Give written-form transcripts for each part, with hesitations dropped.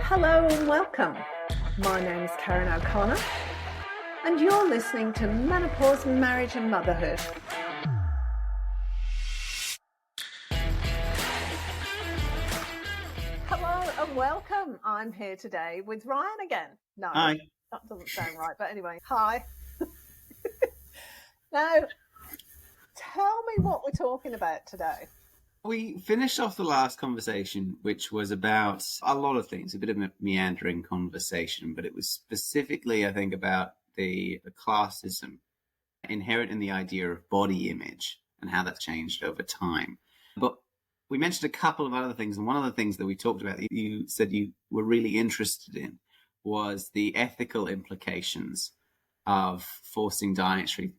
Hello and welcome. My name is Karen O'Connor and you're listening to Menopause, Marriage and Motherhood. Hello and welcome. I'm here today with Ryan again. No, Hi. that doesn't sound right, but anyway, hi. Now, tell me what we're talking about today. We finished off the last conversation, which was about a lot of things, a bit of a meandering conversation, but it was specifically, I think, about the classism inherent in the idea of body image and how that's changed over time. But we mentioned a couple of other things, and one of the things that we talked about that you said you were really interested in was the ethical implications of forcing dietary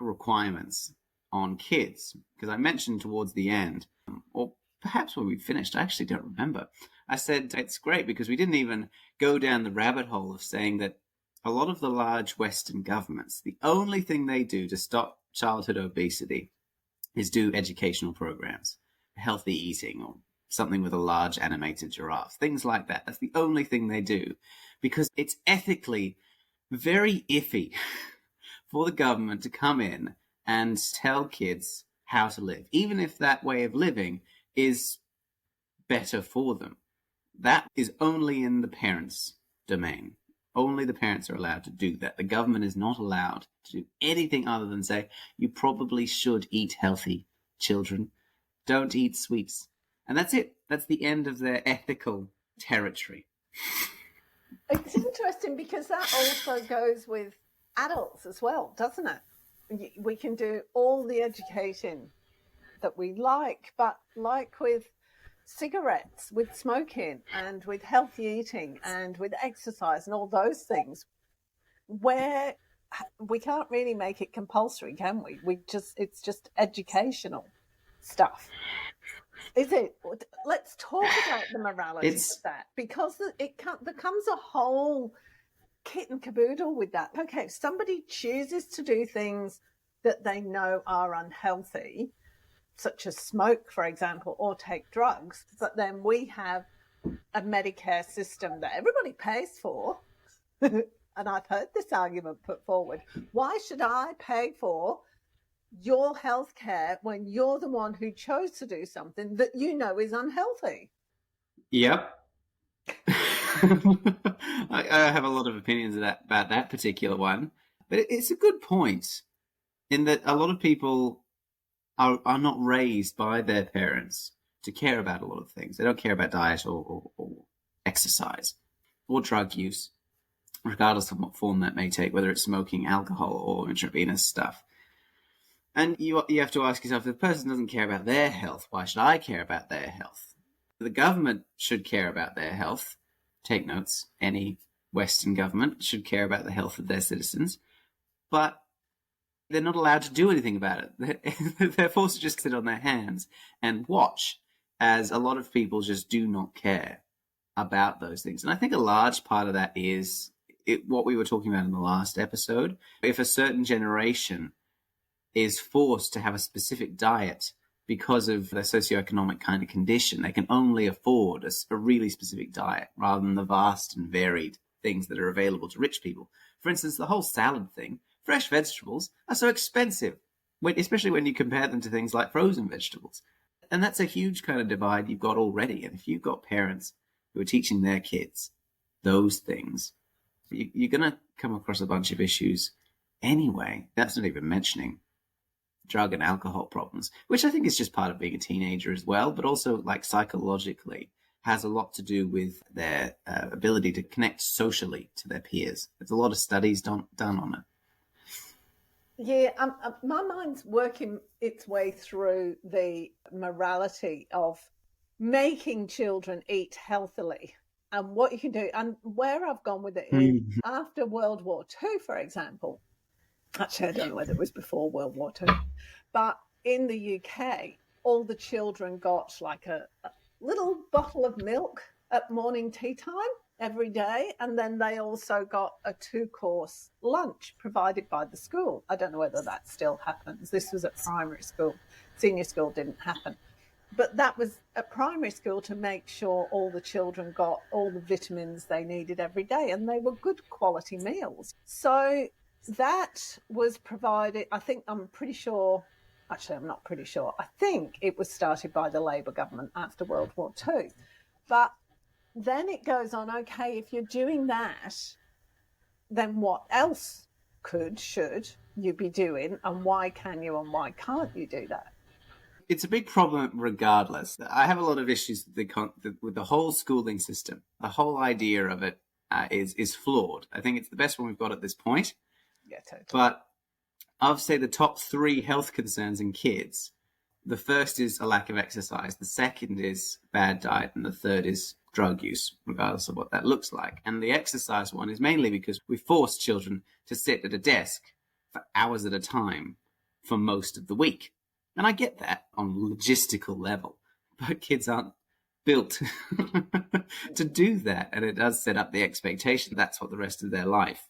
requirements on kids, because I mentioned towards the end, or perhaps when we finished, I actually don't remember, I said it's great because we didn't even go down the rabbit hole of saying that a lot of the large Western governments, the only thing they do to stop childhood obesity is do educational programs, healthy eating, or something with a large animated giraffe, things like that. That's the only thing they do, because it's ethically very iffy for the government to come in and tell kids how to live, even if that way of living is better for them. That is only in the parents' domain. Only the parents are allowed to do that. The government is not allowed to do anything other than say, you probably should eat healthy, children. Don't eat sweets. And that's it. That's the end of their ethical territory. It's interesting because that also goes with adults as well, doesn't it? We can do all the education that we like, but like with cigarettes, with smoking and with healthy eating and with exercise and all those things, where we can't really make it compulsory, can we? It's just educational stuff. Is it? Let's talk about the morality of that, because it becomes a whole kit and caboodle with that. Okay, if somebody chooses to do things that they know are unhealthy, such as smoke, for example, or take drugs, but then we have a Medicare system that everybody pays for, and I've heard this argument put forward, why should I pay for your health care when you're the one who chose to do something that you know is unhealthy? Yep. I have a lot of opinions about that particular one, but it's a good point in that a lot of people are not raised by their parents to care about a lot of things. They don't care about diet or exercise or drug use, regardless of what form that may take, whether it's smoking, alcohol, or intravenous stuff. And you have to ask yourself, if the person doesn't care about their health, why should I care about their health? The government should care about their health. Take notes. Any Western government should care about the health of their citizens. But they're not allowed to do anything about it. They're forced to just sit on their hands and watch, as a lot of people just do not care about those things. And I think a large part of that is what we were talking about in the last episode. If a certain generation is forced to have a specific diet because of their socioeconomic kind of condition, they can only afford a really specific diet rather than the vast and varied things that are available to rich people. For instance, the whole salad thing, fresh vegetables are so expensive, especially when you compare them to things like frozen vegetables. And that's a huge kind of divide you've got already. And if you've got parents who are teaching their kids those things, you're going to come across a bunch of issues anyway. That's not even mentioning drug and alcohol problems, which I think is just part of being a teenager as well, but also like psychologically has a lot to do with their ability to connect socially to their peers. There's a lot of studies done on it. Yeah, my mind's working its way through the morality of making children eat healthily and what you can do. And where I've gone with it is after World War II, for example. Actually, I don't know whether it was before World War II, but in the UK, all the children got like a little bottle of milk at morning tea time every day, and then they also got a 2-course lunch provided by the school. I don't know whether that still happens. This was at primary school. Senior school didn't happen. But that was at primary school to make sure all the children got all the vitamins they needed every day, and they were good quality meals. So that was provided, I'm pretty sure, actually, I'm not pretty sure. I think it was started by the Labour government after World War II. But then it goes on, okay, if you're doing that, then what else should you be doing, and why can you and why can't you do that? It's a big problem regardless. I have a lot of issues with the whole schooling system. The whole idea of it is flawed. I think it's the best one we've got at this point. Yeah, totally. But I'll say the top 3 health concerns in kids. The first is a lack of exercise. The second is bad diet. And the third is drug use, regardless of what that looks like. And the exercise one is mainly because we force children to sit at a desk for hours at a time for most of the week. And I get that on a logistical level, but kids aren't built to do that. And it does set up the expectation that's what the rest of their life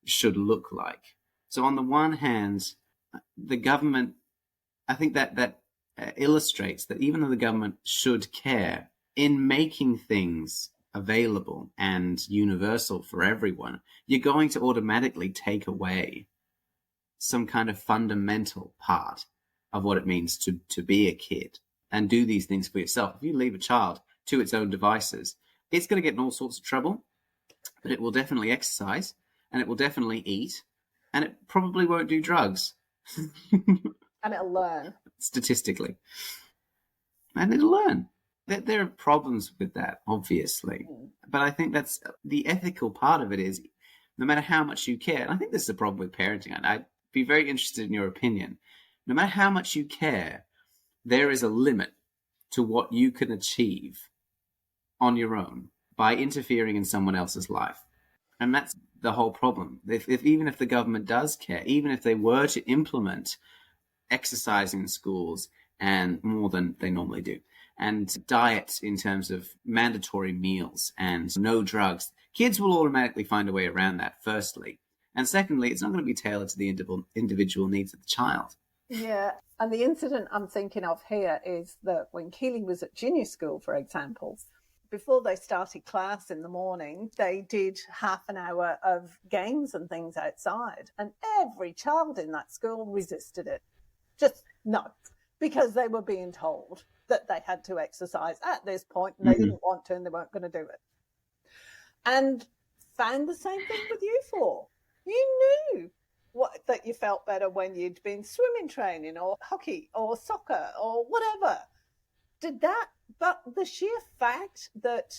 should look like. So on the one hand, the government, I think that illustrates that even though the government should care in making things available and universal for everyone, you're going to automatically take away some kind of fundamental part of what it means to be a kid and do these things for yourself. If you leave a child to its own devices, it's going to get in all sorts of trouble, but it will definitely exercise and it will definitely eat and it probably won't do drugs. And it'll learn. Statistically. And it'll learn. There are problems with that, obviously. But I think that's the ethical part of it is no matter how much you care, and I think this is a problem with parenting, and I'd be very interested in your opinion. No matter how much you care, there is a limit to what you can achieve on your own by interfering in someone else's life. And that's the whole problem. Even if the government does care, even if they were to implement exercise in schools and more than they normally do, and diet in terms of mandatory meals and no drugs, kids will automatically find a way around that, firstly. And secondly, it's not going to be tailored to the individual needs of the child. Yeah, and the incident I'm thinking of here is that when Keely was at junior school, for example, before they started class in the morning, they did half an hour of games and things outside. And every child in that school resisted it. Just no, because they were being told that they had to exercise at this point and they didn't want to and they weren't going to do it. And found the same thing with you four. You knew that you felt better when you'd been swimming training or hockey or soccer or whatever. Did that, but the sheer fact that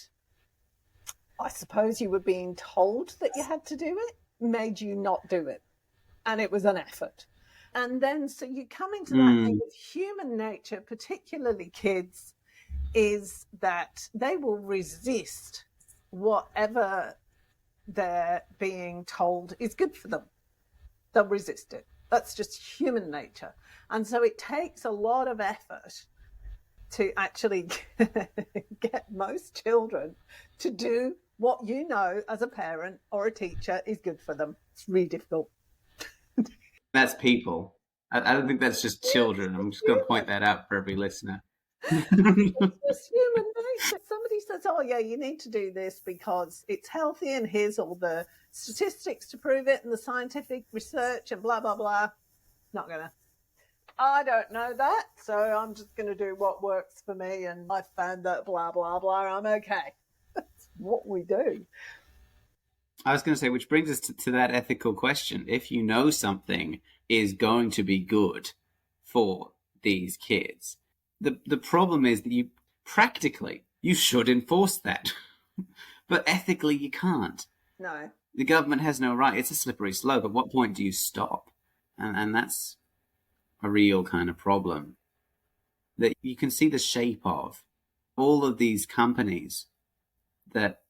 I suppose you were being told that you had to do it made you not do it. And it was an effort. And then, so you come into that thing with human nature, particularly kids, is that they will resist whatever they're being told is good for them. They'll resist it. That's just human nature. And so it takes a lot of effort to actually get most children to do what you know as a parent or a teacher is good for them. It's really difficult. That's people. I don't think that's just children. I'm just going to point that out for every listener. It's just human nature. Somebody says, oh, yeah, you need to do this because it's healthy and here's all the statistics to prove it and the scientific research and blah, blah, blah. Not going to. I don't know that, so I'm just going to do what works for me and I found that blah, blah, blah. I'm okay. That's what we do. I was going to say, which brings us to that ethical question. If you know something is going to be good for these kids, the problem is that you should enforce that. But ethically, you can't. No. The government has no right. It's a slippery slope. At what point do you stop? And that's a real kind of problem that you can see the shape of all of these companies that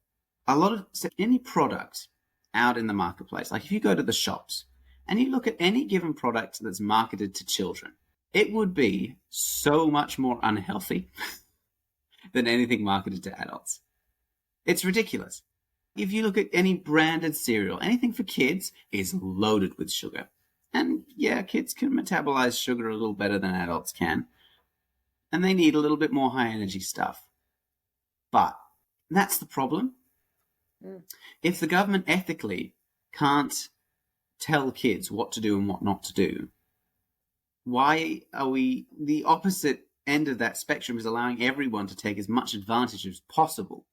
any product out in the marketplace, like if you go to the shops and you look at any given product that's marketed to children, it would be so much more unhealthy than anything marketed to adults. It's ridiculous. If you look at any branded cereal, anything for kids is loaded with sugar. And yeah, kids can metabolize sugar a little better than adults can. and they need a little bit more high energy stuff. But that's the problem. If the government ethically can't tell kids what to do and what not to do, why are we, the opposite end of that spectrum is allowing everyone to take as much advantage as possible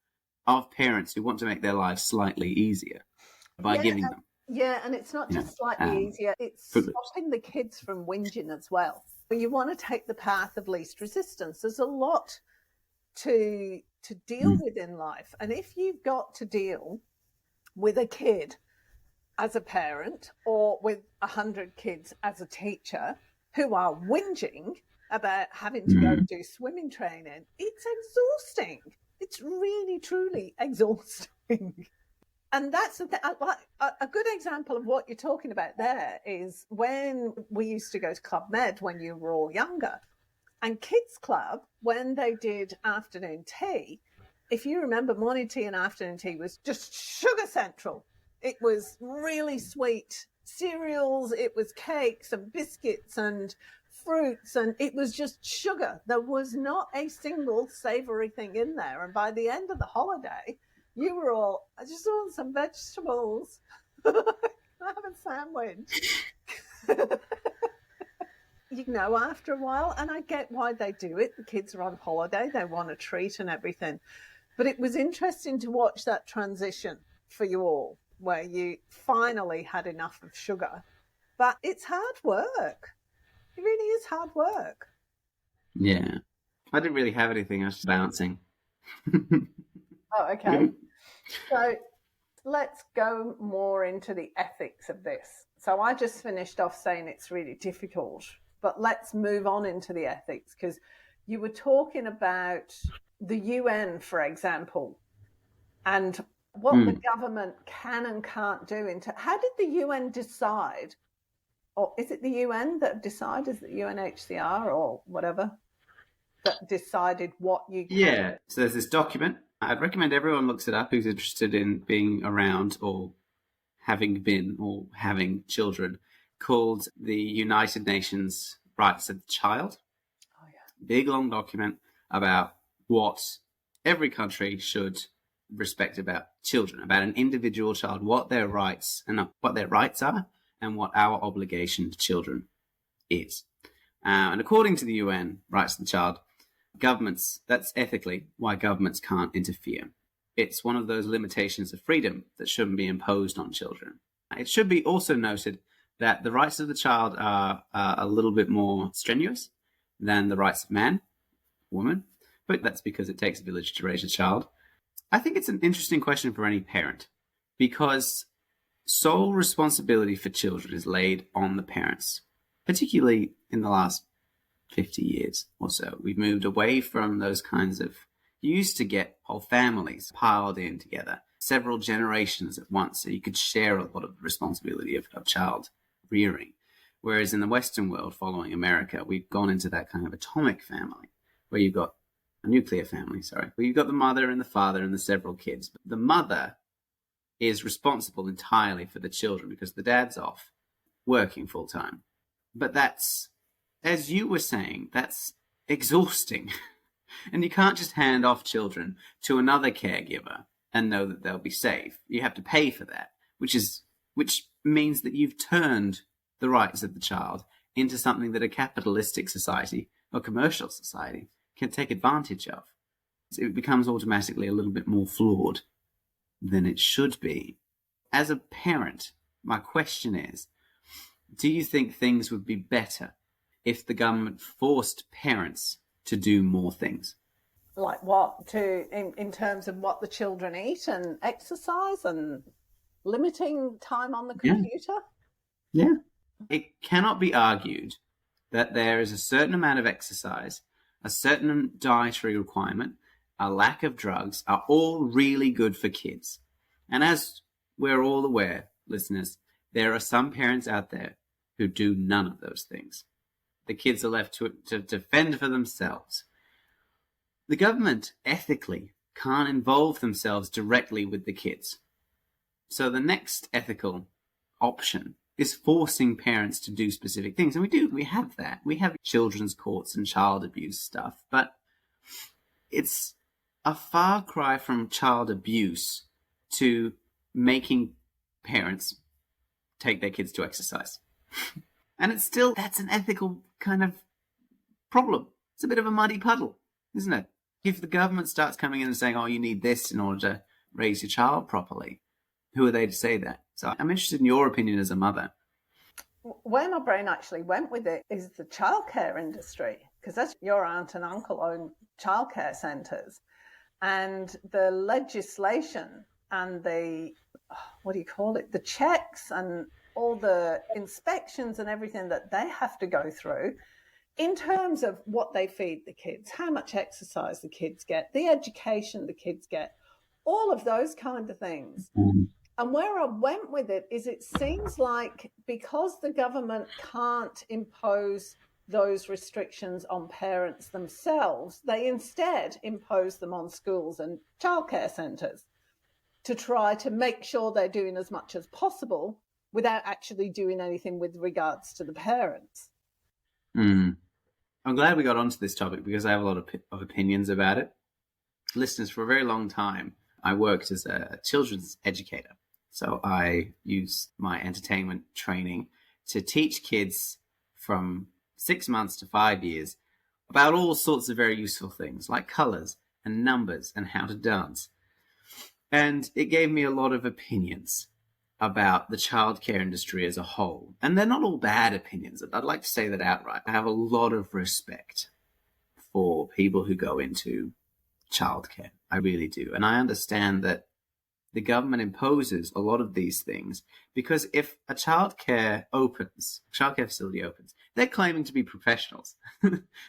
of parents who want to make their lives slightly easier by giving them. Yeah, and it's not just slightly easier, it's stopping the kids from whinging as well. You want to take the path of least resistance. There's a lot to deal with in life. And if you've got to deal with a kid as a parent or with 100 kids as a teacher who are whinging about having to go do swimming training, it's exhausting. It's really, truly exhausting. And that's a good example of what you're talking about there is when we used to go to Club Med when you were all younger. And Kids Club, when they did afternoon tea, if you remember, morning tea and afternoon tea was just sugar central. It was really sweet cereals, it was cakes and biscuits and fruits, and it was just sugar. There was not a single savoury thing in there. And by the end of the holiday, you were all, I just want some vegetables. Have a sandwich. You know, after a while, and I get why they do it. The kids are on holiday, they want a treat and everything. But it was interesting to watch that transition for you all, where you finally had enough of sugar. But it's hard work. It really is hard work. Yeah. I didn't really have anything. I was just bouncing. Oh, okay. So let's go more into the ethics of this. So I just finished off saying it's really difficult, but let's move on into the ethics, because you were talking about the UN, for example, and what the government can and can't do. How did the UN decide? Or is it the UN that decided? Is it UNHCR or whatever that decided what you can? Yeah. So there's this document. I'd recommend everyone looks it up who's interested in being around or having been or having children, called the United Nations Rights of the Child. Oh, yeah. Big, long document about what every country should respect about children, about an individual child, what their rights are, and what our obligation to children is. And according to the UN Rights of the Child, governments, that's ethically why governments can't interfere. It's one of those limitations of freedom that shouldn't be imposed on children. It should be also noted that the rights of the child are a little bit more strenuous than the rights of man, woman, but that's because it takes a village to raise a child. I think it's an interesting question for any parent, because sole responsibility for children is laid on the parents, particularly in the last 50 years or so. We've moved away from those kinds of, you used to get whole families piled in together, several generations at once, so you could share a lot of the responsibility of child rearing. Whereas in the Western world, following America, we've gone into that kind of atomic family, where you've got a nuclear family, where you've got the mother and the father and the several kids. But the mother is responsible entirely for the children because the dad's off working full time. But that's, as you were saying, that's exhausting. And you can't just hand off children to another caregiver and know that they'll be safe. You have to pay for that, which means that you've turned the rights of the child into something that a capitalistic society or commercial society can take advantage of. It becomes automatically a little bit more flawed than it should be. As a parent, my question is, do you think things would be better if the government forced parents to do more things? Like what? In terms of what the children eat and exercise and limiting time on the computer? Yeah. It cannot be argued that there is a certain amount of exercise, a certain dietary requirement, a lack of drugs are all really good for kids. And as we're all aware, listeners, there are some parents out there who do none of those things. The kids are left to fend for themselves. The government ethically can't involve themselves directly with the kids. So the next ethical option is forcing parents to do specific things. And we have that. We have children's courts and child abuse stuff, but it's a far cry from child abuse to making parents take their kids to exercise. And that's an ethical kind of problem. It's a bit of a muddy puddle, isn't it? If the government starts coming in and saying, oh, you need this in order to raise your child properly, who are they to say that? So I'm interested in your opinion as a mother. Where my brain actually went with it is the childcare industry, because that's your aunt and uncle own childcare centres, and the legislation and the the checks and all the inspections and everything that they have to go through in terms of what they feed the kids, how much exercise the kids get, the education the kids get, all of those kind of things. And where I went with it is it seems like because the government can't impose those restrictions on parents themselves, they instead impose them on schools and childcare centres to try to make sure they're doing as much as possible without actually doing anything with regards to the parents. I'm glad we got onto this topic because I have a lot of opinions about it. Listeners, for a very long time, I worked as a children's educator. So I used my entertainment training to teach kids from 6 months to 5 years about all sorts of very useful things like colors and numbers and how to dance. And it gave me a lot of opinions about the childcare industry as a whole. And they're not all bad opinions. I'd like to say that outright. I have a lot of respect for people who go into childcare. I really do. And I understand that the government imposes a lot of these things because if a childcare facility opens, they're claiming to be professionals.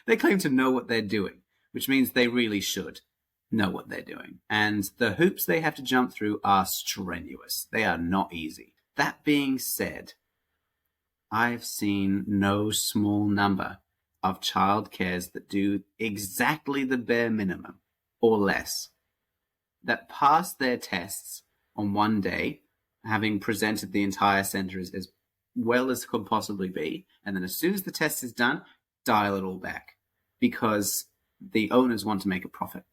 They claim to know what they're doing, which means they really should know what they're doing. And the hoops they have to jump through are strenuous. They are not easy. That being said, I've seen no small number of childcares that do exactly the bare minimum or less, that pass their tests on one day, having presented the entire centre as well as could possibly be, and then as soon as the test is done, dial it all back because the owners want to make a profit.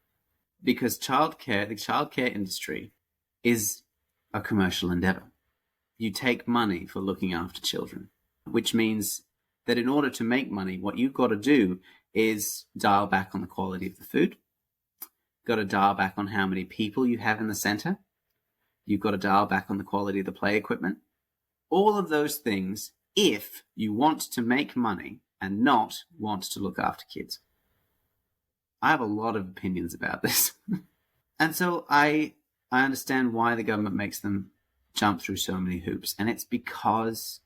Because the childcare industry is a commercial endeavour. You take money for looking after children, which means that in order to make money, what you've got to do is dial back on the quality of the food. Got to dial back on how many people you have in the centre. You've got to dial back on the quality of the play equipment. All of those things if you want to make money and not want to look after kids. I have a lot of opinions about this. And so I understand why the government makes them jump through so many hoops. And it's because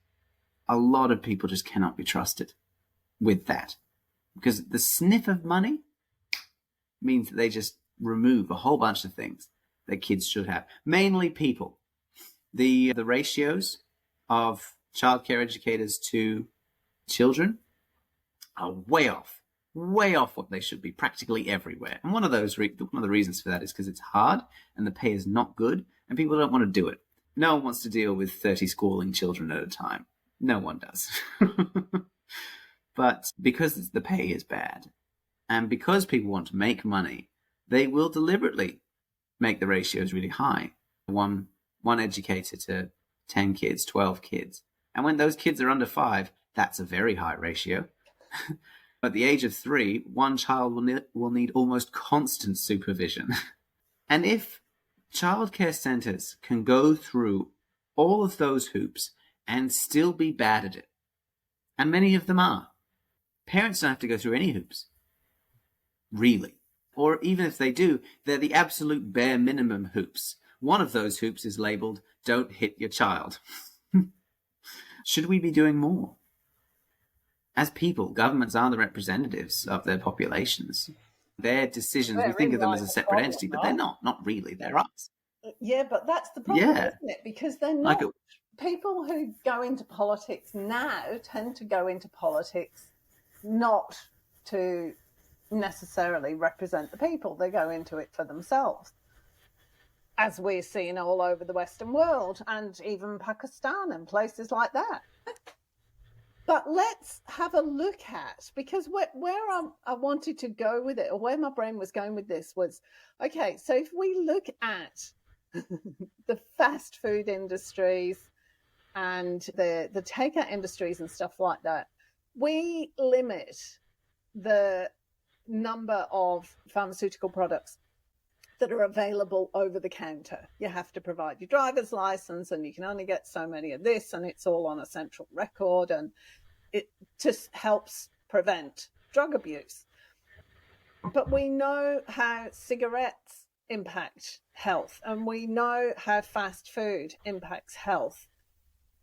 a lot of people just cannot be trusted with that. Because the sniff of money means that they just remove a whole bunch of things that kids should have. Mainly people. The ratios of childcare educators to children are way off what they should be practically everywhere. And one of the reasons for that is because it's hard and the pay is not good and people don't want to do it. No one wants to deal with 30 squalling children at a time. No one does. But because the pay is bad and because people want to make money, they will deliberately make the ratios really high. One educator to 10 kids, 12 kids. And when those kids are under 5, that's a very high ratio. At the age of 3, one child will need almost constant supervision. And if childcare centres can go through all of those hoops and still be bad at it, and many of them are, parents don't have to go through any hoops, really. Or even if they do, they're the absolute bare minimum hoops. One of those hoops is labelled, don't hit your child. Should we be doing more? As people, governments are the representatives of their populations. Their decisions, we think of them as a separate entity, but they're not. Not really. They're us. Yeah, but that's the problem, isn't it? Because they're not. People who go into politics now tend to go into politics not to necessarily represent the people. They go into it for themselves. as we're seeing all over the Western world and even Pakistan and places like that. But let's have a look at, because where I wanted to go with it, or where my brain was going with this was, okay, so if we look at the fast food industries and the takeout industries and stuff like that, we limit the number of pharmaceutical products that are available over the counter. You have to provide your driver's license, and you can only get so many of this, and it's all on a central record, and it just helps prevent drug abuse. But we know how cigarettes impact health, and we know how fast food impacts health.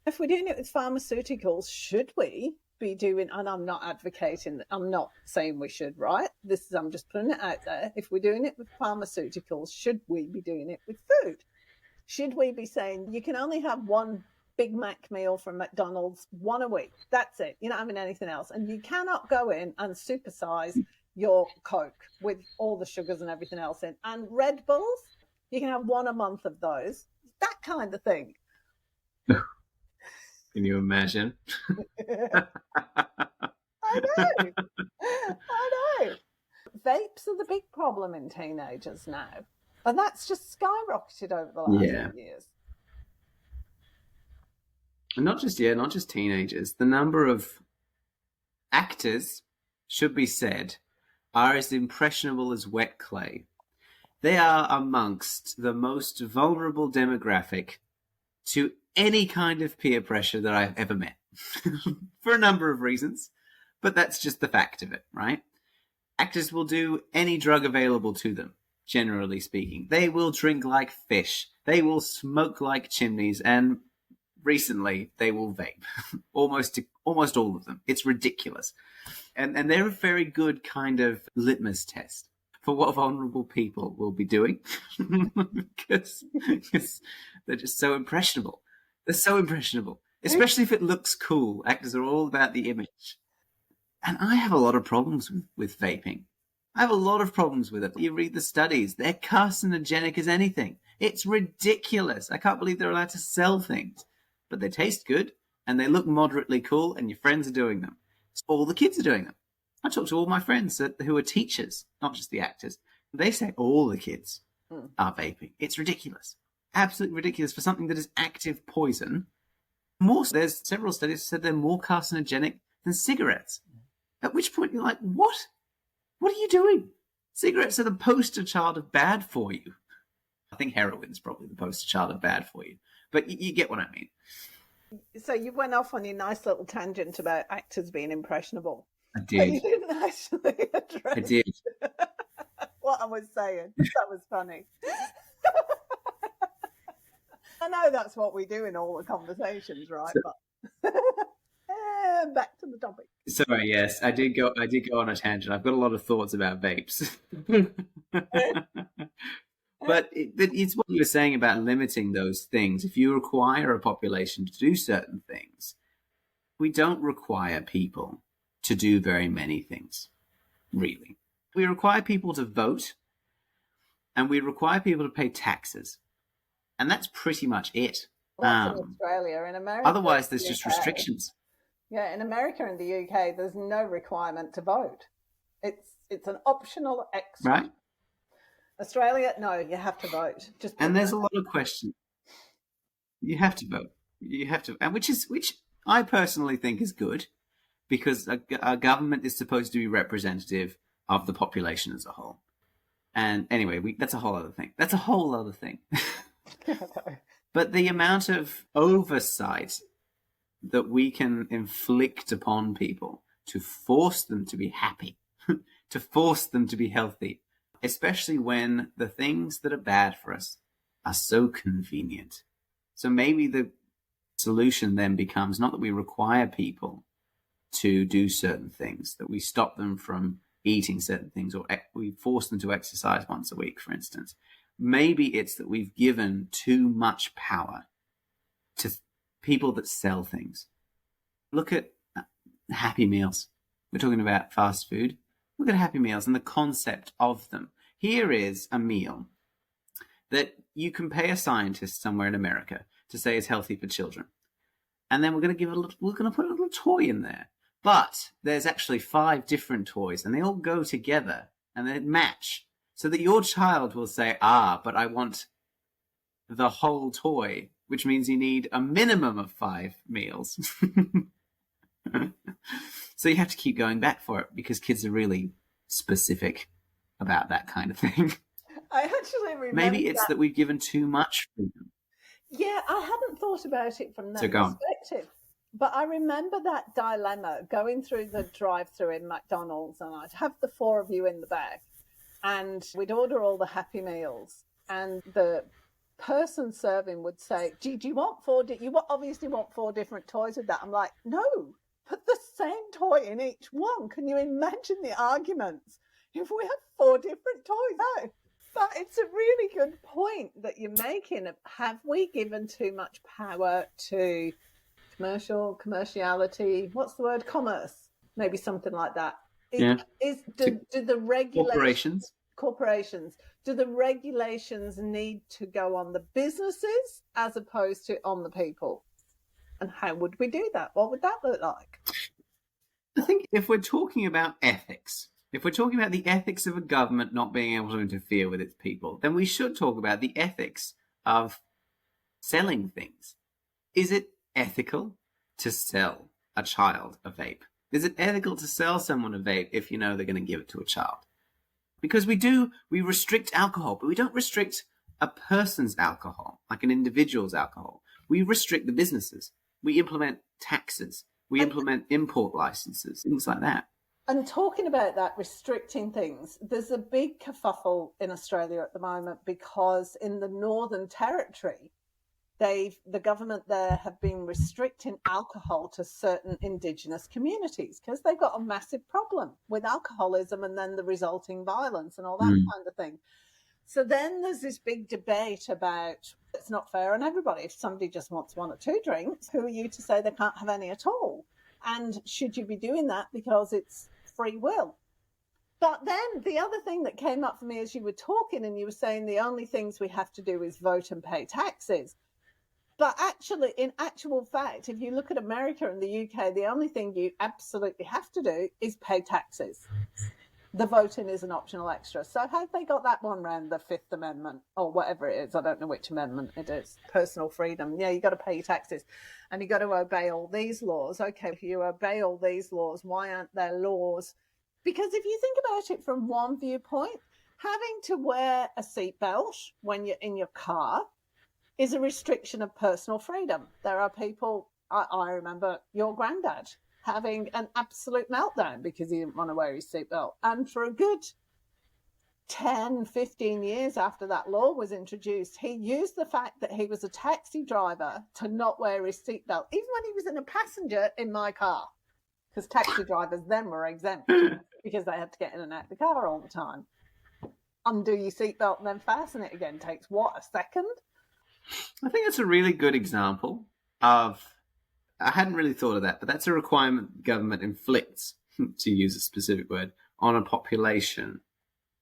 If we're doing it with pharmaceuticals, should we be doing, and I'm not advocating, I'm not saying we should, right? I'm just putting it out there. If we're doing it with pharmaceuticals, should we be doing it with food? Should we be saying you can only have one Big Mac meal from McDonald's, one a week? That's it. You're not having anything else. And you cannot go in and supersize your Coke with all the sugars and everything else in. And Red Bulls, you can have one a month of those. That kind of thing. Can you imagine? I know. Vapes are the big problem in teenagers now. And that's just skyrocketed over the last few years. And not just teenagers. The number of actors, should be said, are as impressionable as wet clay. They are amongst the most vulnerable demographic to any kind of peer pressure that I've ever met. For a number of reasons. But that's just the fact of it, right? Actors will do any drug available to them, generally speaking. They will drink like fish. They will smoke like chimneys. And recently, they will vape. almost all of them. It's ridiculous. And they're a very good kind of litmus test for what vulnerable people will be doing. because they're just so impressionable. They're so impressionable. Especially if it looks cool. Actors are all about the image. And I have a lot of problems with vaping. I have a lot of problems with it. You read the studies. They're carcinogenic as anything. It's ridiculous. I can't believe they're allowed to sell things. But they taste good, and they look moderately cool, and your friends are doing them. All the kids are doing them. I talk to all my friends who are teachers, not just the actors. They say all the kids are vaping. It's ridiculous. Absolutely ridiculous for something that is active poison. There's several studies that said they're more carcinogenic than cigarettes. At which point you're like, what? What are you doing? Cigarettes are the poster child of bad for you. I think heroin's probably the poster child of bad for you. But you get what I mean. So you went off on your nice little tangent about actors being impressionable. I did. But you didn't actually address I did. what I was saying. That was funny. I know that's what we do in all the conversations, right? But back to the topic. Sorry, yes, I did go on a tangent. I've got a lot of thoughts about vapes. But it's what you were saying about limiting those things. If you require a population to do certain things, we don't require people to do very many things, really. We require people to vote, and we require people to pay taxes. And that's pretty much it. Well, that's in Australia. In America, otherwise, there's just restrictions. Yeah, in America and the UK, there's no requirement to vote. It's an optional extra. Right. Australia, no, you have to vote. And there's a lot of questions. You have to vote. And which I personally think is good, because a government is supposed to be representative of the population as a whole. And anyway, that's a whole other thing. But the amount of oversight that we can inflict upon people to force them to be happy, to force them to be healthy, especially when the things that are bad for us are so convenient. So maybe the solution then becomes not that we require people to do certain things, that we stop them from eating certain things, or we force them to exercise once a week, for instance. Maybe it's that we've given too much power to people that sell things. Look at Happy Meals. We're talking about fast food. Look at Happy Meals and the concept of them. Here is a meal that you can pay a scientist somewhere in America to say is healthy for children. And then we're going to put a little toy in there. But there's actually 5 different toys, and they all go together and they match, so that your child will say, but I want the whole toy, which means you need a minimum of 5 meals. So you have to keep going back for it, because kids are really specific about that kind of thing. I actually remember Maybe it's that we've given too much freedom. Yeah, I hadn't thought about it from that perspective. But I remember that dilemma going through the drive-thru in McDonald's, and I'd have the 4 of you in the back, and we'd order all the Happy Meals, and the person serving would say, do you want 4? You obviously want 4 different toys with that. I'm like, no, put the same toy in each one. Can you imagine the arguments if we have 4 different toys? No. But it's a really good point that you're making. Have we given too much power to commerciality? What's the word? Commerce, maybe something like that. Do the corporations, do the regulations need to go on the businesses as opposed to on the people? And how would we do that? What would that look like? I think if we're talking about ethics, if we're talking about the ethics of a government not being able to interfere with its people, then we should talk about the ethics of selling things. Is it ethical to sell a child a vape? Is it ethical to sell someone a vape if you know they're going to give it to a child? Because we restrict alcohol, but we don't restrict a person's alcohol, like an individual's alcohol. We restrict the businesses. We implement taxes. We implement import licenses, things like that. And talking about that, restricting things, there's a big kerfuffle in Australia at the moment, because in the Northern Territory, the government there have been restricting alcohol to certain Indigenous communities because they've got a massive problem with alcoholism and then the resulting violence and all that kind of thing. So then there's this big debate about it's not fair on everybody. If somebody just wants 1 or 2 drinks, who are you to say they can't have any at all? And should you be doing that because it's free will? But then the other thing that came up for me as you were talking, and you were saying the only things we have to do is vote and pay taxes. But actually, in actual fact, if you look at America and the UK, the only thing you absolutely have to do is pay taxes. The voting is an optional extra. So have they got that one round, the 5th Amendment or whatever it is? I don't know which amendment it is. Personal freedom. Yeah, you got to pay your taxes and you got to obey all these laws. Okay, if you obey all these laws, why aren't there laws? Because if you think about it from one viewpoint, having to wear a seatbelt when you're in your car is a restriction of personal freedom. There are people, I remember your granddad having an absolute meltdown because he didn't want to wear his seatbelt. And for a good 10, 15 years after that law was introduced, he used the fact that he was a taxi driver to not wear his seatbelt, even when he was in a passenger in my car, because taxi drivers then were exempt because they had to get in and out of the car all the time. Undo your seatbelt and then fasten it again takes, what, a second? I think that's a really good example of, I hadn't really thought of that, but that's a requirement government inflicts, to use a specific word, on a population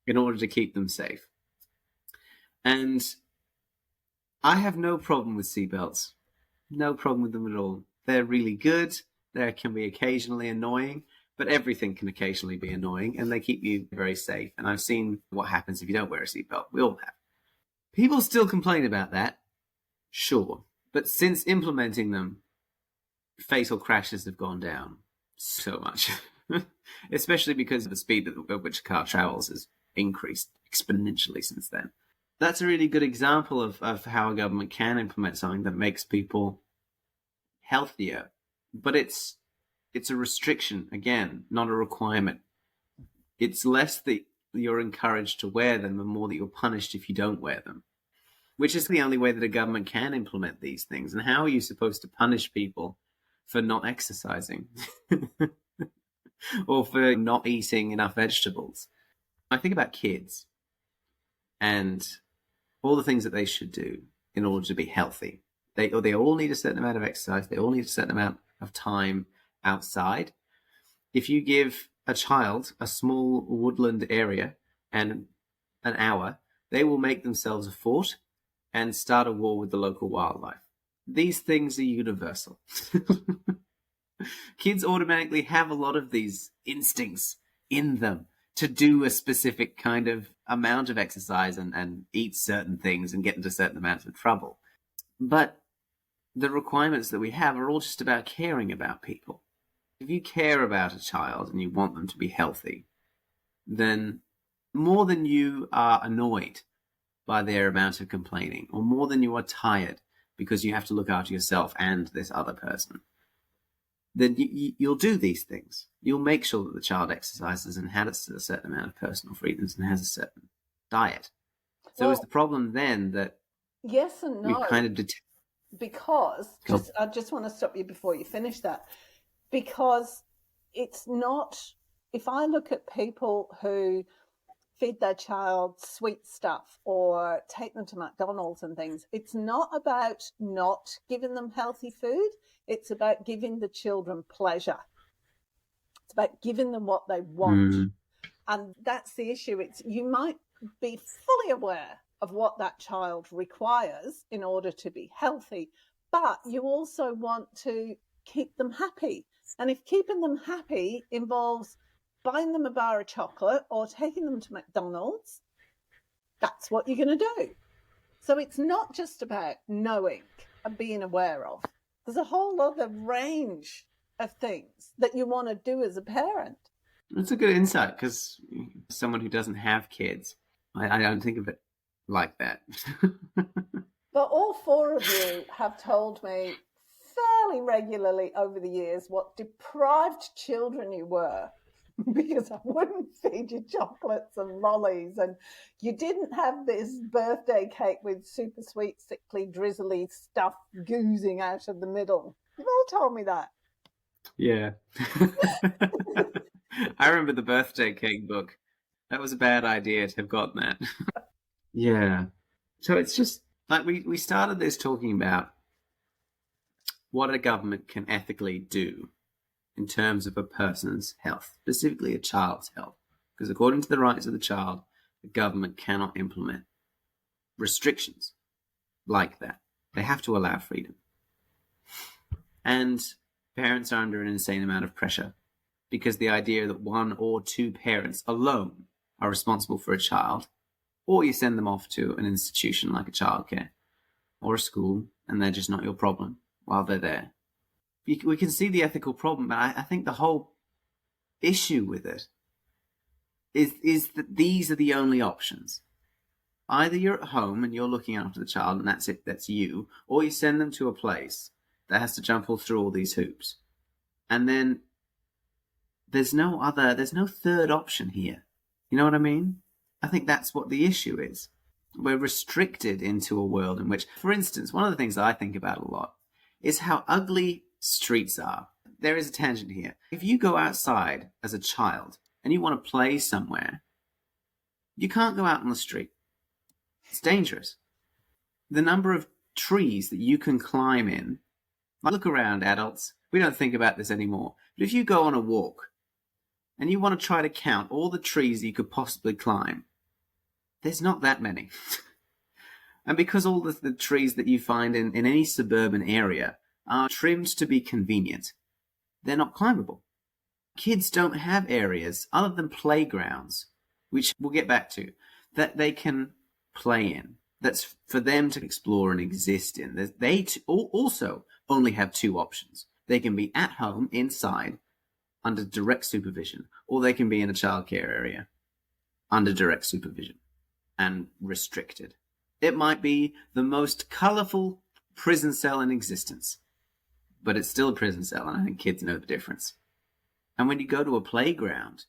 in order to keep them safe. And I have no problem with seatbelts. No problem with them at all. They're really good. They can be occasionally annoying, but everything can occasionally be annoying, and they keep you very safe. And I've seen what happens if you don't wear a seatbelt. We all have. People still complain about that. Sure. But since implementing them, fatal crashes have gone down so much, especially because the speed at which a car travels has increased exponentially since then. That's a really good example of how a government can implement something that makes people healthier. But it's a restriction, again, not a requirement. It's less that you're encouraged to wear them and more that you're punished if you don't wear them, which is the only way that a government can implement these things. And how are you supposed to punish people for not exercising or for not eating enough vegetables? I think about kids and all the things that they should do in order to be healthy. They all need a certain amount of exercise. They all need a certain amount of time outside. If you give a child a small woodland area and an hour, they will make themselves a fort and start a war with the local wildlife. These things are universal. Kids automatically have a lot of these instincts in them to do a specific kind of amount of exercise and eat certain things and get into certain amounts of trouble. But the requirements that we have are all just about caring about people. If you care about a child and you want them to be healthy, then more than you are annoyed by their amount of complaining, or more than you are tired because you have to look after yourself and this other person, then you'll do these things. You'll make sure that the child exercises and has a certain amount of personal freedoms and has a certain diet. So is the problem then that yes and no, we kind of because I just want to stop you before you finish that, because it's not, if I look at people who feed their child sweet stuff or take them to McDonald's and things, it's not about not giving them healthy food. It's about giving the children pleasure. It's about giving them what they want. And that's the issue. It's, you might be fully aware of what that child requires in order to be healthy, but you also want to keep them happy. And if keeping them happy involves buying them a bar of chocolate or taking them to McDonald's, that's what you're going to do. So it's not just about knowing and being aware of. There's a whole other range of things that you want to do as a parent. That's a good insight, because someone who doesn't have kids, I don't think of it like that. But all four of you have told me fairly regularly over the years what deprived children you were, because I wouldn't feed you chocolates and lollies, and you didn't have this birthday cake with super sweet, sickly, drizzly stuff goozing out of the middle. You've all told me that. Yeah. I remember the birthday cake book. That was a bad idea to have gotten that. Yeah. So it's just like we started this talking about what a government can ethically do in terms of a person's health, specifically a child's health. Because according to the rights of the child, the government cannot implement restrictions like that. They have to allow freedom. And parents are under an insane amount of pressure, because the idea that one or two parents alone are responsible for a child, or you send them off to an institution like a childcare or a school, and they're just not your problem while they're there. We can see the ethical problem, but I think the whole issue with it is that these are the only options. Either you're at home and you're looking after the child and that's it, that's you, or you send them to a place that has to jump through all these hoops. And then there's no third option here. You know what I mean? I think that's what the issue is. We're restricted into a world in which, for instance, one of the things that I think about a lot is how ugly streets are. There is a tangent here. If you go outside as a child and you want to play somewhere, you can't go out on the street. It's dangerous. The number of trees that you can climb in, look around, adults, we don't think about this anymore, but if you go on a walk and you want to try to count all the trees that you could possibly climb, there's not that many. And because all the trees that you find in any suburban area are trimmed to be convenient, they're not climbable. Kids don't have areas other than playgrounds, which we'll get back to, that they can play in. That's for them to explore and exist in. They also only have two options. They can be at home, inside, under direct supervision, or they can be in a childcare area under direct supervision and restricted. It might be the most colourful prison cell in existence, but it's still a prison cell, and I think kids know the difference. And when you go to a playground,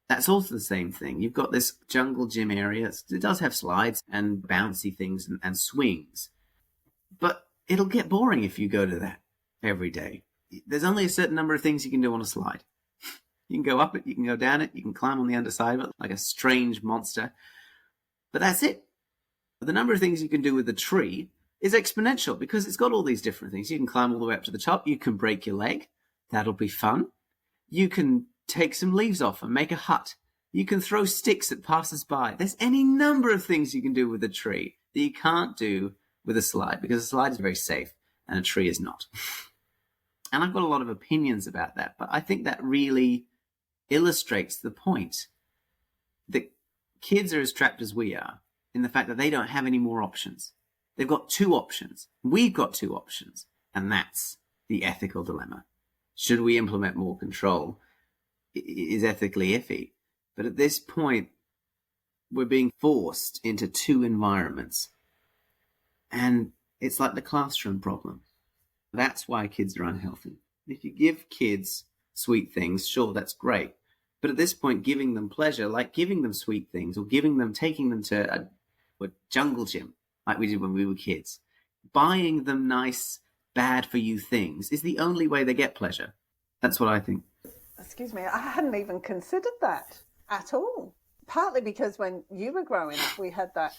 that's also the same thing. You've got this jungle gym area. It does have slides and bouncy things and swings, but it'll get boring if you go to that every day. There's only a certain number of things you can do on a slide. You can go up it, you can go down it, you can climb on the underside of it like a strange monster, but that's it. The number of things you can do with the tree is exponential because it's got all these different things. You can climb all the way up to the top. You can break your leg. That'll be fun. You can take some leaves off and make a hut You can throw sticks at passers-by. There's any number of things you can do with a tree that you can't do with a slide, because a slide is very safe and a tree is not. And I've got a lot of opinions about that, but I think that really illustrates the point that kids are as trapped as we are in the fact that they don't have any more options. They've got two options. We've got two options. And that's the ethical dilemma. Should we implement more control? It is ethically iffy. But at this point, we're being forced into two environments. And it's like the classroom problem. That's why kids are unhealthy. If you give kids sweet things, sure, that's great. But at this point, giving them pleasure, like giving them sweet things or taking them to a jungle gym, like we did when we were kids, buying them nice, bad for you things is the only way they get pleasure. That's what I think. Excuse me, I hadn't even considered that at all. Partly because when you were growing up, we had that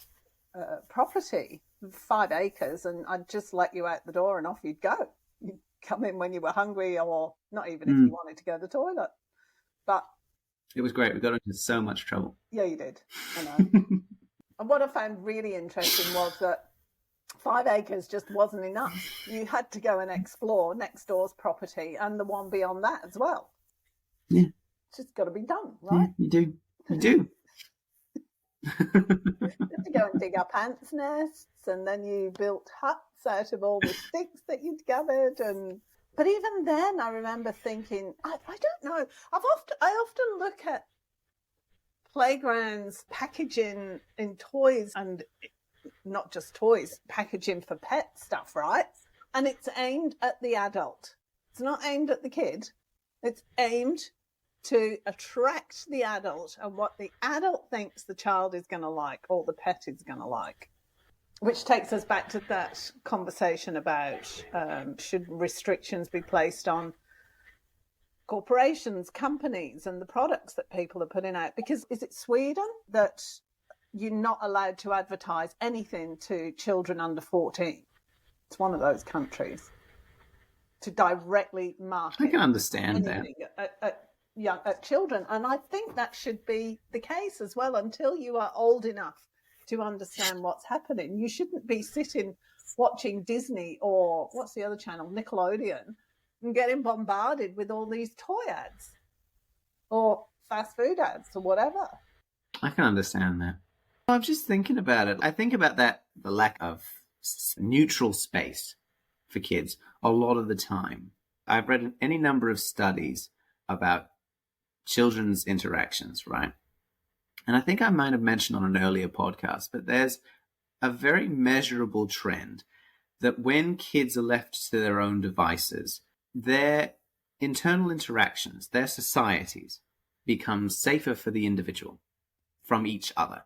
property, 5 acres, and I'd just let you out the door and off you'd go. You'd come in when you were hungry, or not even if you wanted to go to the toilet. But it was great. We got into so much trouble. Yeah, you did. I know. And what I found really interesting was that 5 acres just wasn't enough. You had to go and explore next door's property and the one beyond that as well. Yeah. It's just got to be done, right? Yeah, you do. You do. You had to go and dig up ants' nests, and then you built huts out of all the sticks that you'd gathered. But even then, I remember thinking, I don't know. I often look at playgrounds packaging in toys, and not just toys, packaging for pet stuff, right? And it's aimed at the adult. It's not aimed at the kid. It's aimed to attract the adult and what the adult thinks the child is going to like or the pet is going to like. Which takes us back to that conversation about should restrictions be placed on corporations, companies, and the products that people are putting out. Because is it Sweden that you're not allowed to advertise anything to children under 14? It's one of those countries. To directly market. I can understand that. At children. And I think that should be the case as well. Until you are old enough to understand what's happening, you shouldn't be sitting watching Disney or what's the other channel, Nickelodeon, and getting bombarded with all these toy ads or fast food ads or whatever. I can understand that. I'm just thinking about it. I think about that, the lack of neutral space for kids a lot of the time. I've read any number of studies about children's interactions, right? And I think I might have mentioned on an earlier podcast, but there's a very measurable trend that when kids are left to their own devices, their internal interactions, their societies become safer for the individual from each other.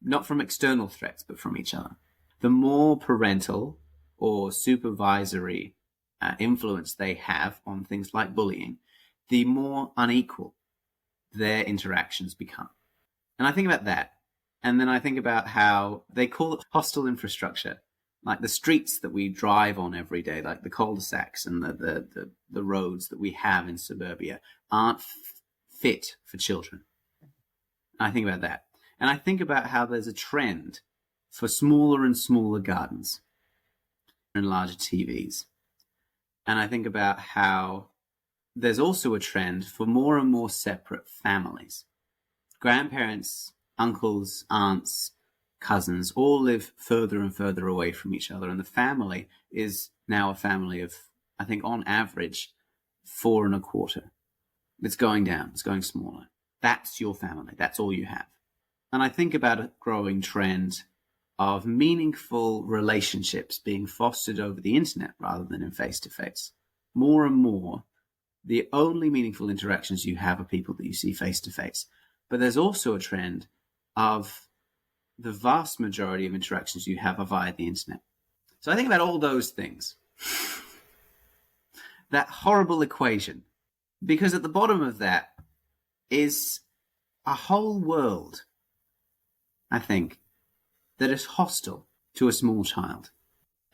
Not from external threats, but from each other. The more parental or supervisory influence they have on things like bullying, the more unequal their interactions become. And I think about that. And then I think about how they call it hostile infrastructure, like the streets that we drive on every day, like the cul-de-sacs and the roads that we have in suburbia aren't fit for children. And I think about that. And I think about how there's a trend for smaller and smaller gardens and larger TVs. And I think about how there's also a trend for more and more separate families. Grandparents, uncles, aunts, cousins all live further and further away from each other. And the family is now a family of, I think, on average, 4 1/4. It's going down. It's going smaller. That's your family. That's all you have. And I think about a growing trend of meaningful relationships being fostered over the internet rather than in face-to-face. More and more, the only meaningful interactions you have are people that you see face-to-face. But there's also a trend of the vast majority of interactions you have are via the internet. So I think about all those things. That horrible equation. Because at the bottom of that is a whole world, I think, that is hostile to a small child.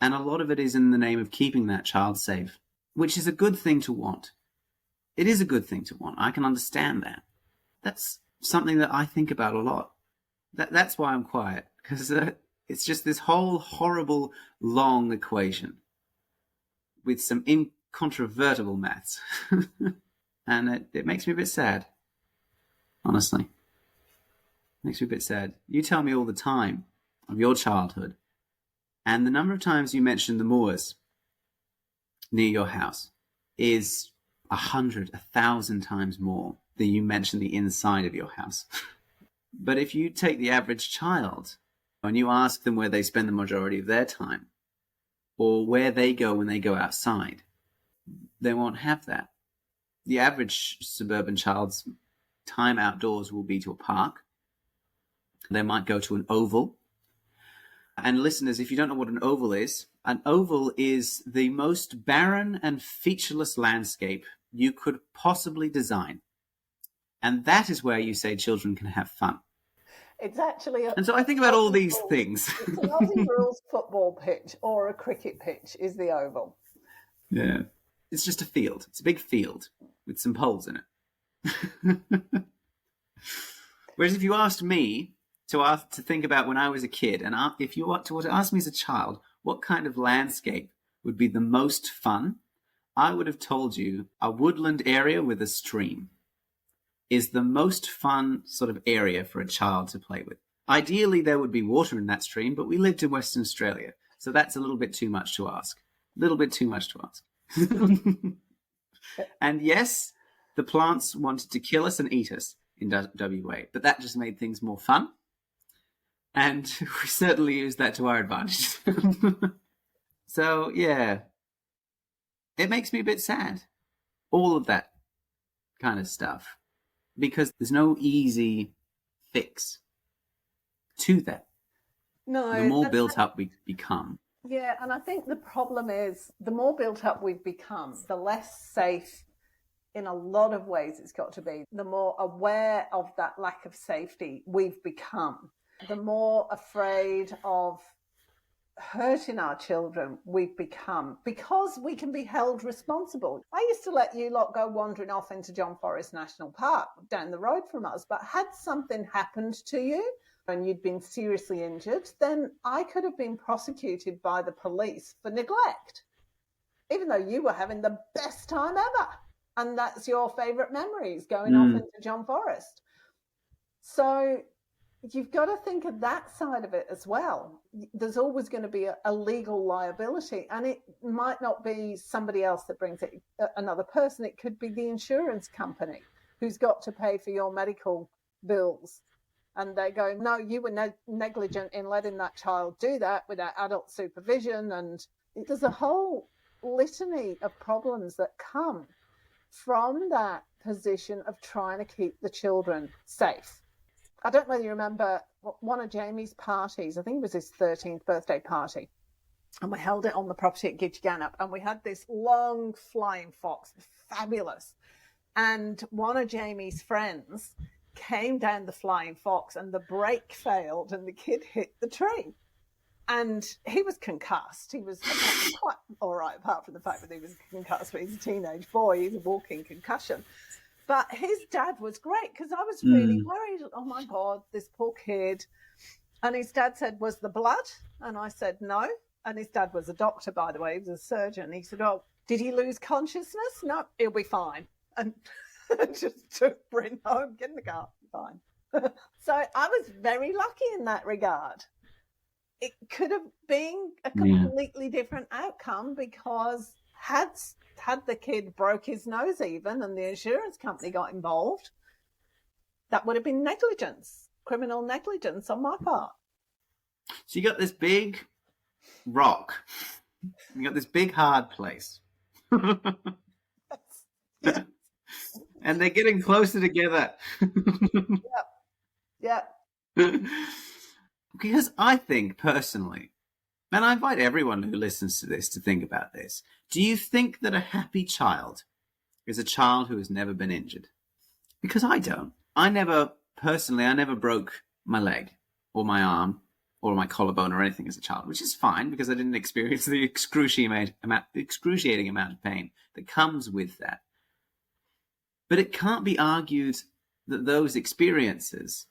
And a lot of it is in the name of keeping that child safe, which is a good thing to want. It is a good thing to want. I can understand that. That's something that I think about a lot. That's why I'm quiet, because it's just this whole horrible long equation with some incontrovertible maths. And it makes me a bit sad, honestly. It makes me a bit sad. You tell me all the time of your childhood, and the number of times you mention the moors near your house is 100, 1,000 times more than you mention the inside of your house. But if you take the average child and you ask them where they spend the majority of their time, or where they go when they go outside, they won't have that. The average suburban child's time outdoors will be to a park. They might go to an oval. And listeners, if you don't know what an oval is the most barren and featureless landscape you could possibly design. And that is where you say children can have fun. It's actually and so I think about all these things. It's an Aussie rules football pitch or a cricket pitch is the oval. Yeah. It's just a field. It's a big field with some poles in it. Whereas if you asked me to think about when I was a kid, and if you were to ask me as a child, what kind of landscape would be the most fun, I would have told you a woodland area with a stream is the most fun sort of area for a child to play with. Ideally, there would be water in that stream, but we lived in Western Australia, so that's a little bit too much to ask. And yes, the plants wanted to kill us and eat us in WA, but that just made things more fun. And we certainly used that to our advantage. So, yeah, it makes me a bit sad, all of that kind of stuff, because there's no easy fix to that. No. The more built up we become. Yeah, and I think the problem is the more built up we've become, the less safe in a lot of ways it's got to be. The more aware of that lack of safety we've become, the more afraid of hurting our children we've become, because we can be held responsible. I used to let you lot go wandering off into John Forest National Park down the road from us, but had something happened to you and you'd been seriously injured, then I could have been prosecuted by the police for neglect, even though you were having the best time ever. And that's your favourite memories, going off into John Forest. So you've got to think of that side of it as well. There's always going to be a legal liability, and it might not be somebody else that brings it, another person. It could be the insurance company who's got to pay for your medical bills. And they go, no, you were negligent in letting that child do that without adult supervision. And there's a whole litany of problems that come from that position of trying to keep the children safe. I don't know whether you remember one of Jamie's parties. I think it was his 13th birthday party. And we held it on the property at Gidgegannup. And we had this long flying fox, fabulous. And one of Jamie's friends came down the flying fox and the brake failed and the kid hit the tree. And he was concussed. He was quite all right, apart from the fact that he was concussed, but he's a teenage boy. He's a walking concussion. But his dad was great, because I was really worried. Oh, my God, this poor kid. And his dad said, was the blood? And I said, no. And his dad was a doctor, by the way. He was a surgeon. He said, oh, did he lose consciousness? No, he'll be fine. And just took Bryn home, get in the car, fine. So I was very lucky in that regard. It could have been a completely different outcome, because had the kid broke his nose even and the insurance company got involved, that would have been negligence, criminal negligence on my part. So you got this big rock, you got this big hard place. Yes. And they're getting closer together. Yep. Because I think personally, and I invite everyone who listens to this to think about this, do you think that a happy child is a child who has never been injured? Because I don't. I never broke my leg or my arm or my collarbone or anything as a child, which is fine because I didn't experience the excruciating amount of pain that comes with that. But it can't be argued that those experiences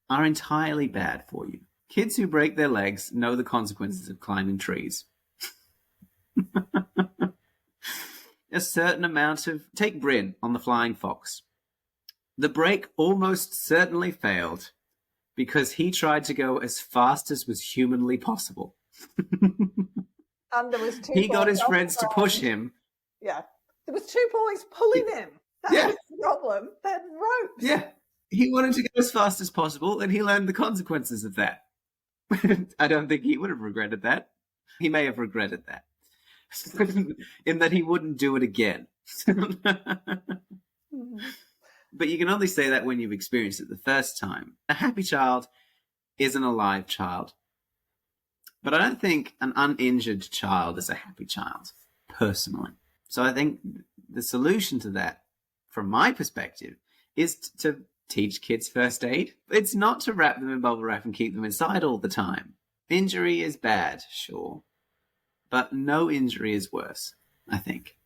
are entirely bad for you. Kids who break their legs know the consequences of climbing trees. A certain amount of... Take Bryn on the Flying Fox. The break almost certainly failed because he tried to go as fast as was humanly possible. And there was two He got boys his on friends the to push ground. him. Yeah. There was two boys pulling him. That Yeah. was the problem. They're ropes. Yeah. He wanted to go as fast as possible, and he learned the consequences of that. I don't think he would have regretted that. He may have regretted that. In that he wouldn't do it again. Mhm. But you can only say that when you've experienced it the first time. A happy child is an alive child. But I don't think an uninjured child is a happy child, personally. So I think the solution to that, from my perspective, is to teach kids first aid. It's not to wrap them in bubble wrap and keep them inside all the time. Injury is bad, sure. But no injury is worse, I think.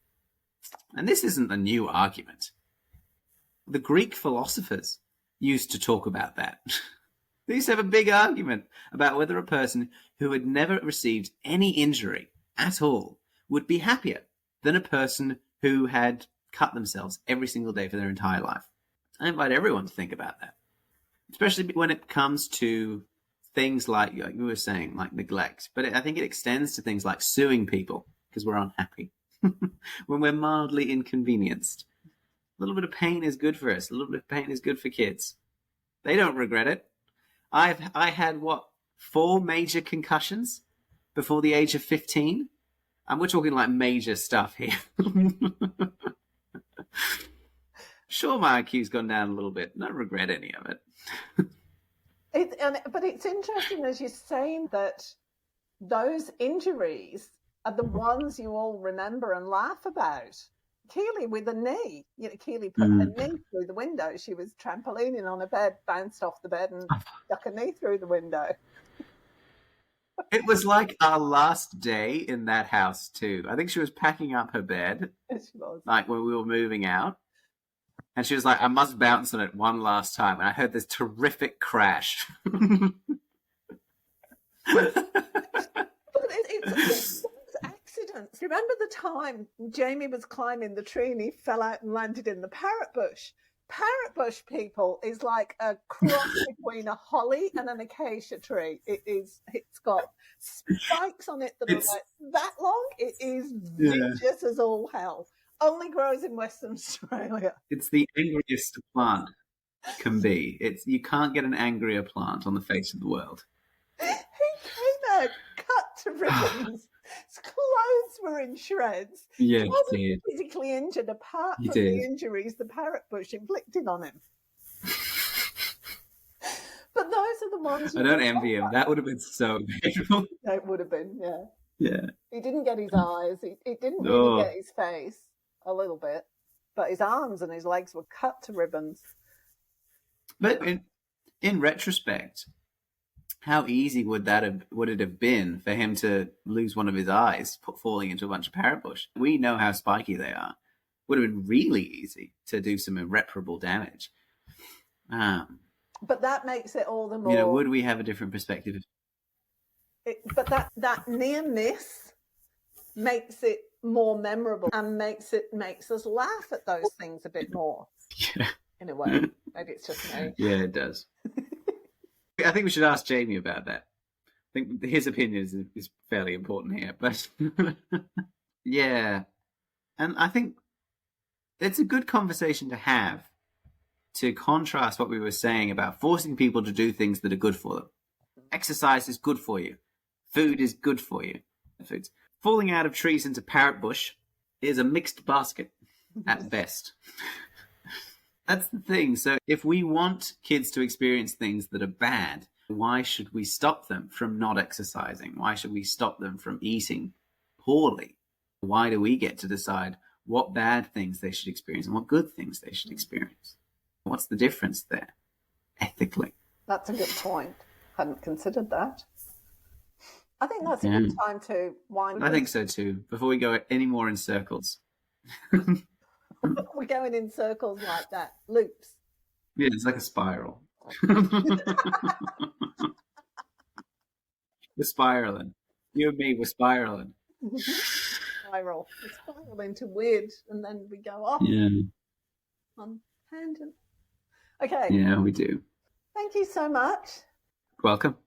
And this isn't a new argument. The Greek philosophers used to talk about that. They used to have a big argument about whether a person who had never received any injury at all would be happier than a person who had cut themselves every single day for their entire life. I invite everyone to think about that, especially when it comes to things like you were saying, like neglect. But I think it extends to things like suing people because we're unhappy, when we're mildly inconvenienced. A little bit of pain is good for us. A little bit of pain is good for kids. They don't regret it. I had, 4 major concussions before the age of 15? And we're talking like major stuff here. Sure, my IQ's gone down a little bit. Don't regret any of it. But it's interesting, as you're saying, that those injuries are the ones you all remember and laugh about. Keely with a knee. Keely put her knee through the window. She was trampolining on a bed, bounced off the bed and stuck her knee through the window. It was like our last day in that house, too. I think she was packing up her bed. She was. Like when we were moving out. And she was like, I must bounce on it one last time. And I heard this terrific crash. But it's accidents. Remember the time Jamie was climbing the tree and he fell out and landed in the parrot bush? Parrot bush, people, is like a cross between a holly and an acacia tree. It's got spikes on it that are like that long. It is vicious as all hell. Only grows in Western Australia. It's the angriest a plant can be. You can't get an angrier plant on the face of the world. He came out cut to ribbons. His clothes were in shreds. Yeah, he wasn't physically injured apart from the injuries the parrot bush inflicted on him. But those are the ones... I don't envy him. That would have been so painful. It would have been, yeah. Yeah. He didn't get his eyes. He didn't really get his face. A little bit. But his arms and his legs were cut to ribbons. But in retrospect, how easy would it have been for him to lose one of his eyes, falling into a bunch of parrot bush? We know how spiky they are. Would have been really easy to do some irreparable damage. But that makes it all the more... would we have a different perspective? But that near miss makes it more memorable and makes us laugh at those things a bit more. Yeah. In a way. Maybe it's just me. Yeah, it does. I think we should ask Jamie about that. I think his opinion is fairly important here. But yeah. And I think it's a good conversation to have, to contrast what we were saying about forcing people to do things that are good for them. Exercise is good for you. Food is good for you. Falling out of trees into parrot bush is a mixed basket at best. That's the thing. So if we want kids to experience things that are bad, why should we stop them from not exercising? Why should we stop them from eating poorly? Why do we get to decide what bad things they should experience and what good things they should experience? What's the difference there, ethically? That's a good point. Hadn't considered that. I think that's a good time to wind up. I think so too, before we go any more in circles. We're going in circles like that, loops. Yeah, it's like a spiral. We're spiraling. You and me, we're spiraling. Spiral. We spiral into weird, and then we go off Yeah. on tangent. Okay. Yeah, we do. Thank you so much. Welcome.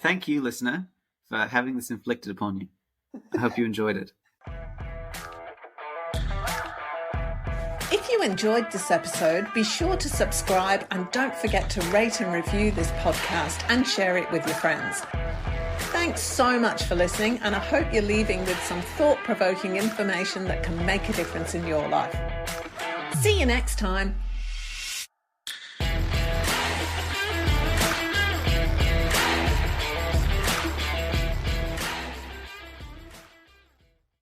Thank you, listener, for having this inflicted upon you. I hope you enjoyed it. If you enjoyed this episode, be sure to subscribe and don't forget to rate and review this podcast and share it with your friends. Thanks so much for listening, and I hope you're leaving with some thought-provoking information that can make a difference in your life. See you next time.